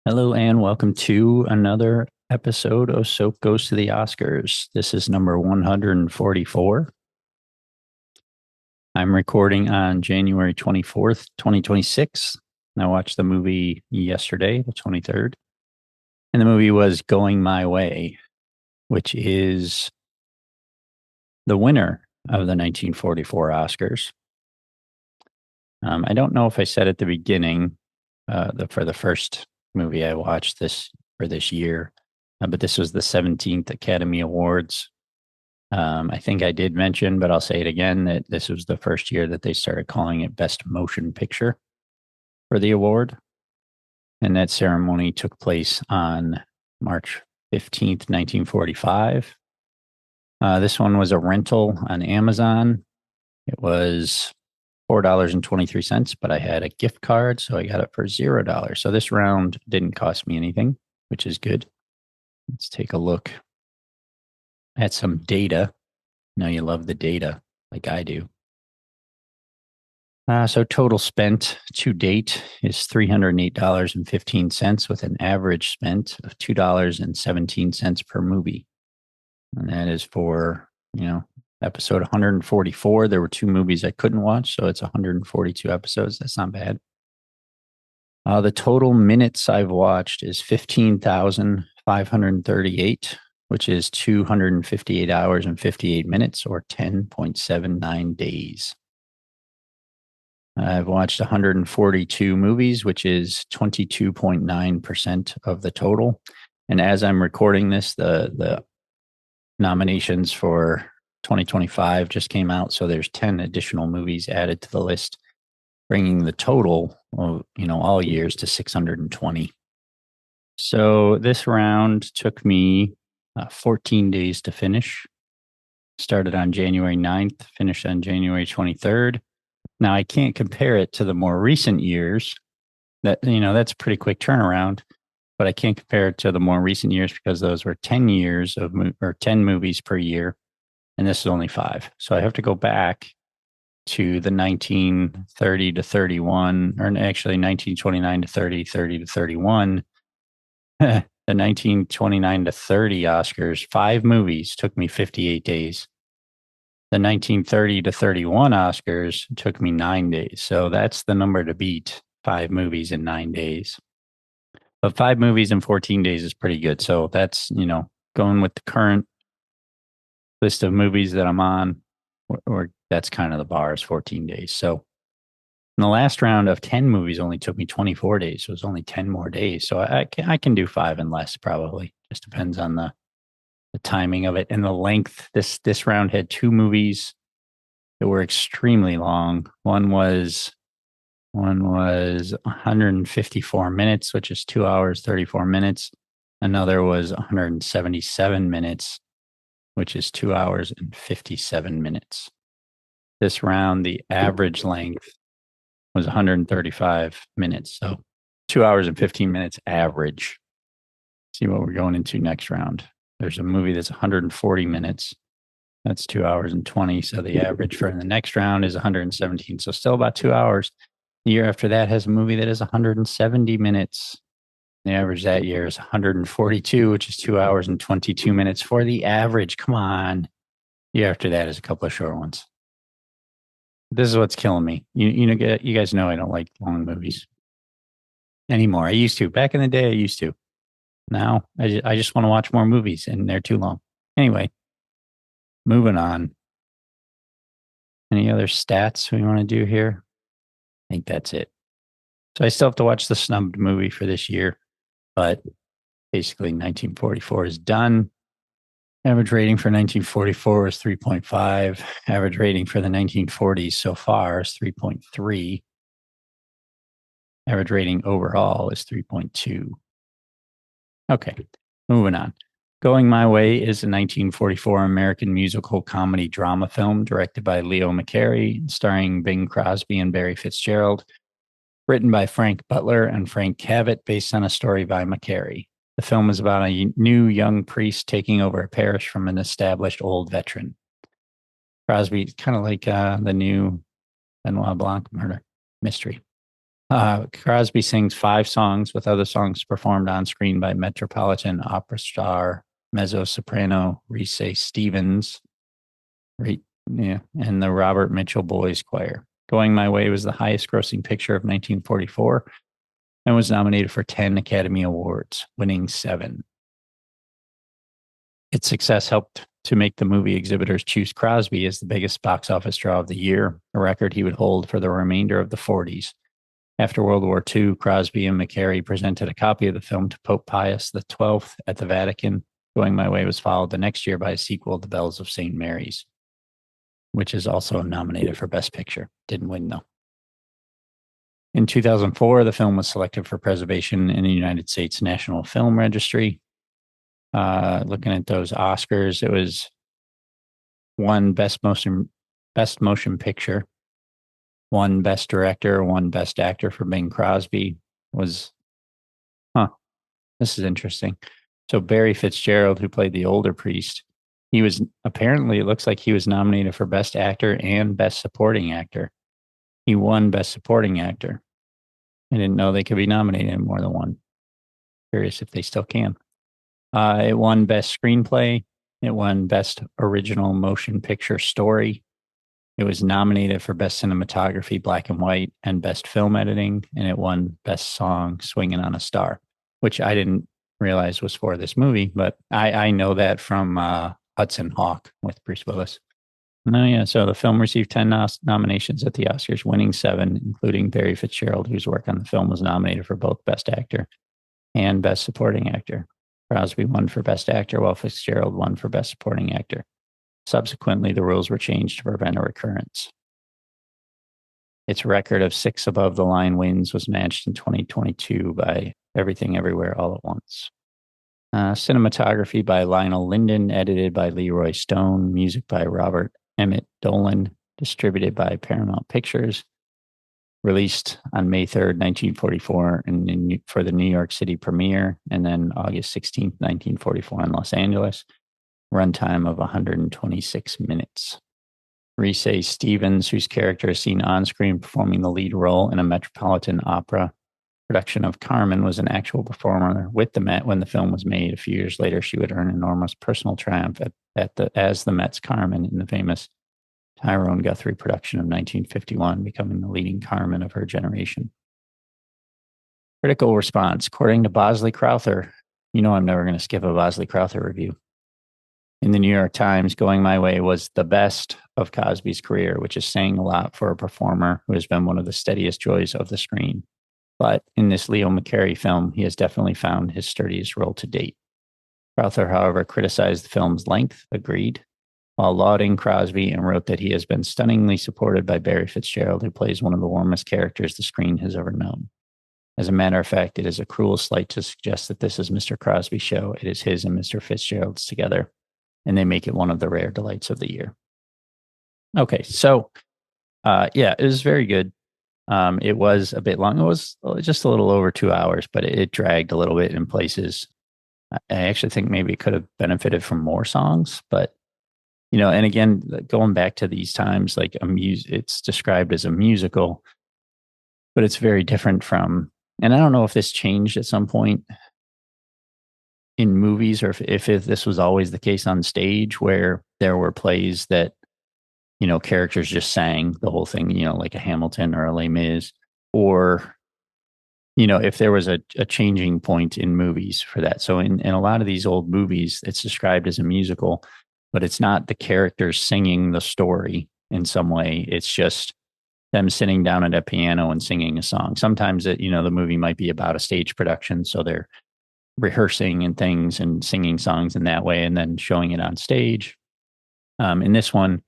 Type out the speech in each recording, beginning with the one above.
Hello and welcome to another episode of Soap Goes to the Oscars. This is number 144. I'm recording on January 24th, 2026. I watched the movie yesterday, the 23rd, and the movie was Going My Way, which is the winner of the 1944 Oscars. I don't know if I said at the beginning for the first movie I watched this year, but this was the 17th Academy Awards. I think I did mention, but I'll say it again, that this was the first year that they started calling it Best Motion Picture for the award. And that ceremony took place on March 15th, 1945. This one was a rental on Amazon. It was $4.23, but I had a gift card, so I got it for $0. So this round didn't cost me anything, which is good. Let's take a look at some data. I know you love the data like I do. So total spent to date is $308.15 with an average spent of $2.17 per movie. And that is for, episode 144. There were two movies I couldn't watch, so it's 142 episodes. That's not bad. The total minutes I've watched is 15,538, which is 258 hours and 58 minutes, or 10.79 days. I've watched 142 movies, which is 22.9% of the total. And as I'm recording this, the nominations for 2025 just came out. So there's 10 additional movies added to the list, bringing the total of, all years to 620. So this round took me 14 days to finish. Started on January 9th, finished on January 23rd. Now I can't compare it to the more recent years. That's a pretty quick turnaround, but I can't compare it to the more recent years because those were 10 years of 10 movies per year, and this is only 5. So I have to go back to the 1930 to 31, or actually 1929 to 30, 30 to 31. The 1929 to 30 Oscars, 5 movies took me 58 days. The 1930 to 31 Oscars took me 9 days. So that's the number to beat, 5 movies in 9 days. But 5 movies in 14 days is pretty good. So that's, going with the current list of movies that I'm on, or that's kind of the bar is 14 days. So in the last round of 10 movies only took me 24 days. So it's only 10 more days. So I can do 5 and less probably. Just depends on the timing of it and the length. This round had 2 movies that were extremely long. One was 154 minutes, which is 2 hours 34 minutes. Another was 177 minutes, which is 2 hours and 57 minutes. This round, the average length was 135 minutes, so 2 hours and 15 minutes average. See what we're going into next round. There's a movie that's 140 minutes. That's 2 hours and 20. So the average for the next round is 117. So still about 2 hours. The year after that has a movie that is 170 minutes. The average that year is 142, which is 2 hours and 22 minutes for the average. Come on. The year after that is a couple of short ones. This is what's killing me. You guys know I don't like long movies anymore. I used to. Back in the day, I used to. Now I just want to watch more movies, and they're too long. Anyway, moving on. Any other stats we want to do here? I think that's it. So I still have to watch the snubbed movie for this year, but basically 1944 is done. Average rating for 1944 is 3.5. Average rating for the 1940s so far is 3.3. Average rating overall is 3.2. Okay, moving on. Going My Way is a 1944 American musical comedy drama film directed by Leo McCarey, starring Bing Crosby and Barry Fitzgerald, written by Frank Butler and Frank Cavett, based on a story by McCarey. The film is about a new young priest taking over a parish from an established old veteran. Crosby, kind of like the new Benoit Blanc murder mystery. Crosby sings 5 songs, with other songs performed on screen by Metropolitan Opera star mezzo soprano Reese Stevens, yeah, and the Robert Mitchell Boys Choir. Going My Way was the highest grossing picture of 1944 and was nominated for 10 Academy Awards, winning 7. Its success helped to make the movie exhibitors choose Crosby as the biggest box office draw of the year, a record he would hold for the remainder of the 40s. After World War II, Crosby and McCary presented a copy of the film to Pope Pius XII at the Vatican. Going My Way was followed the next year by a sequel, The Bells of St. Mary's, which is also nominated for Best Picture. Didn't win, though. In 2004, the film was selected for preservation in the United States National Film Registry. Looking at those Oscars, it was one Best Motion Picture, one Best Director, one Best Actor for Bing Crosby. This is interesting. So Barry Fitzgerald, who played the older priest, he was apparently, it looks like he was nominated for Best Actor and Best Supporting Actor. He won Best Supporting Actor. I didn't know they could be nominated in more than one. Curious if they still can. It won Best Screenplay. It won Best Original Motion Picture Story. It was nominated for Best Cinematography, Black and White, and Best Film Editing. And it won Best Song, Swinging on a Star, which I didn't realize was for this movie, but I know that from Hudson Hawk with Bruce Willis. No, yeah. So the film received 10 nominations at the Oscars, winning 7, including Barry Fitzgerald, whose work on the film was nominated for both Best Actor and Best Supporting Actor. Crosby won for Best Actor, while Fitzgerald won for Best Supporting Actor. Subsequently, the rules were changed to prevent a recurrence. Its record of 6 above-the-line wins was matched in 2022 by Everything Everywhere All at Once. Cinematography by Lionel Linden, edited by Leroy Stone, music by Robert Emmett Dolan, distributed by Paramount Pictures, released on May 3rd, 1944 for the New York City premiere, and then August 16th, 1944 in Los Angeles. Runtime of 126 minutes. Reese Stevens, whose character is seen on screen performing the lead role in a Metropolitan Opera production of Carmen, was an actual performer with the Met when the film was made. A few years later, she would earn enormous personal triumph as the Met's Carmen in the famous Tyrone Guthrie production of 1951, becoming the leading Carmen of her generation. Critical response. According to Bosley Crowther, you know I'm never going to skip a Bosley Crowther review. In the New York Times, Going My Way was the best of Cosby's career, which is saying a lot for a performer who has been one of the steadiest joys of the screen. But in this Leo McCarey film, he has definitely found his sturdiest role to date. Crowther, however, criticized the film's length, agreed, while lauding Crosby, and wrote that he has been stunningly supported by Barry Fitzgerald, who plays one of the warmest characters the screen has ever known. As a matter of fact, it is a cruel slight to suggest that this is Mr. Crosby's show. It is his and Mr. Fitzgerald's together, and they make it one of the rare delights of the year. Okay, so yeah, it was very good. It was a bit long. It was just a little over 2 hours, but it dragged a little bit in places. I actually think maybe it could have benefited from more songs, but and again, going back to these times, like it's described as a musical, but it's very different from. And I don't know if this changed at some point in movies, or if this was always the case on stage, where there were plays that characters just sang the whole thing, like a Hamilton or a Les Mis, or if there was a changing point in movies for that. So in a lot of these old movies, it's described as a musical, but it's not the characters singing the story in some way. It's just them sitting down at a piano and singing a song. Sometimes the movie might be about a stage production, so they're rehearsing and things and singing songs in that way and then showing it on stage. In this one,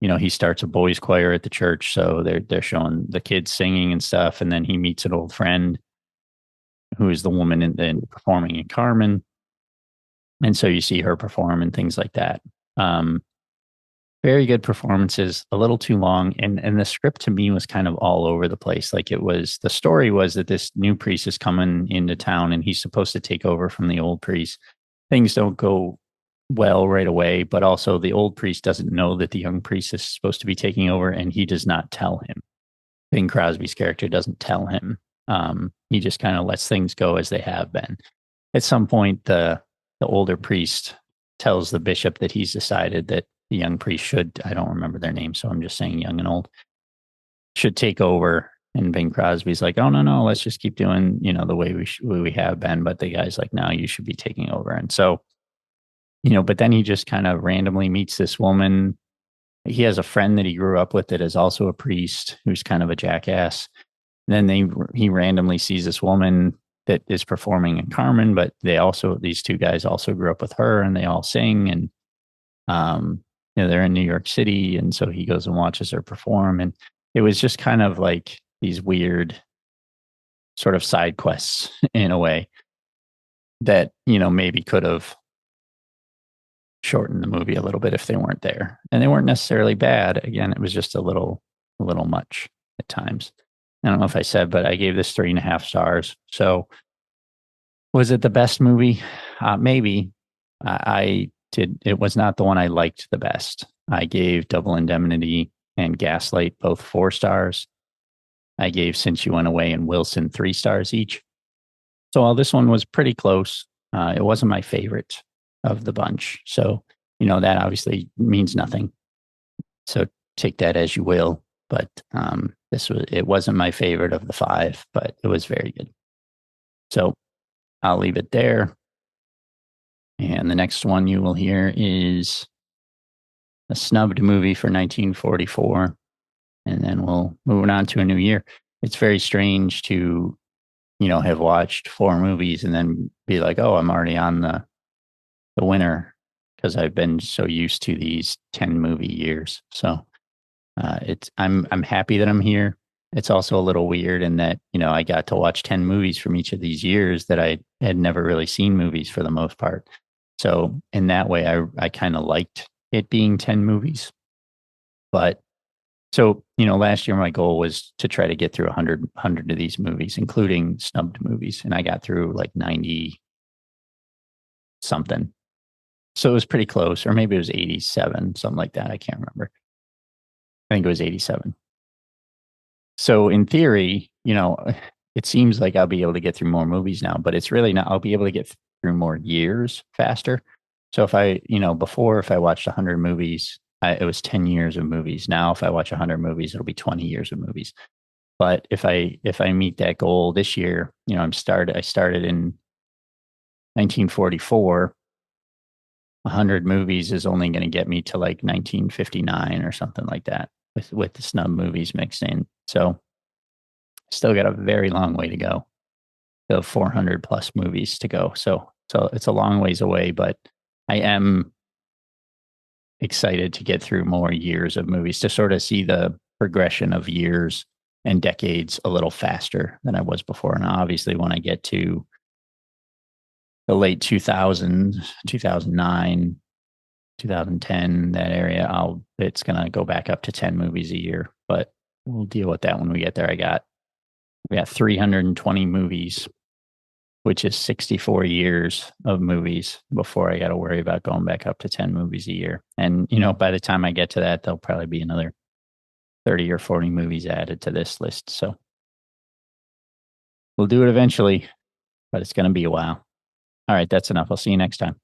he starts a boys' choir at the church, so they're showing the kids singing and stuff, and then he meets an old friend who is the woman in performing in Carmen, and so you see her perform and things like that. Very good performances, a little too long, and the script to me was kind of all over the place. Like the story was that this new priest is coming into town and he's supposed to take over from the old priest. Things don't go well right away, but also the old priest doesn't know that the young priest is supposed to be taking over, and he does not tell him. Bing Crosby's character doesn't tell him He just kind of lets things go as they have been. At some point, the older priest tells the bishop that he's decided that the young priest should, I don't remember their name, so I'm just saying young and old, should take over. And Bing Crosby's like, oh, no, let's just keep doing, the way we have been. But the guy's like, no, you should be taking over. And so, but then he just kind of randomly meets this woman. He has a friend that he grew up with that is also a priest who's kind of a jackass. And then he randomly sees this woman that is performing in Carmen, but these two guys also grew up with her and they all sing. And, they're in New York City. And so he goes and watches her perform. And it was just kind of like these weird sort of side quests in a way that, maybe could have shortened the movie a little bit if they weren't there. And they weren't necessarily bad. Again, it was just a little much at times. I don't know if I said, but I gave this 3.5 stars. So was it the best movie? Maybe. I did. It was not the one I liked the best. I gave Double Indemnity and Gaslight both 4 stars. I gave Since You Went Away and Wilson 3 stars each. So while this one was pretty close, it wasn't my favorite of the bunch. So, that obviously means nothing. So take that as you will. But it wasn't my favorite of the 5, but it was very good. So I'll leave it there. And the next one you will hear is a snubbed movie for 1944. And then we'll move on to a new year. It's very strange to, have watched 4 movies and then be like, oh, I'm already on the winner, because I've been so used to these 10 movie years. So I'm happy that I'm here. It's also a little weird in that, I got to watch 10 movies from each of these years that I had never really seen movies for the most part. So in that way, I kind of liked it being 10 movies. But so, last year my goal was to try to get through 100 of these movies, including snubbed movies. And I got through like 90 something. So it was pretty close, or maybe it was 87, something like that. I can't remember. I think it was 87. So in theory, it seems like I'll be able to get through more movies now, but it's really not. I'll be able to get through more years faster. So if before, if I watched 100 movies, it was 10 years of movies. Now, if I watch 100 movies, it'll be 20 years of movies. But if I meet that goal this year, I started in 1944. 100 movies is only going to get me to like 1959 or something like that, with the snub movies mixed in. So still got a very long way to go. Still 400 plus movies to go. So it's a long ways away, but I am excited to get through more years of movies to sort of see the progression of years and decades a little faster than I was before. And obviously when I get to the late 2000s, 2009, 2010, that area, it's going to go back up to 10 movies a year, but we'll deal with that when we get there. We got 320 movies, which is 64 years of movies before I got to worry about going back up to 10 movies a year. And, by the time I get to that, there'll probably be another 30 or 40 movies added to this list. So we'll do it eventually, but it's going to be a while. All right, that's enough. I'll see you next time.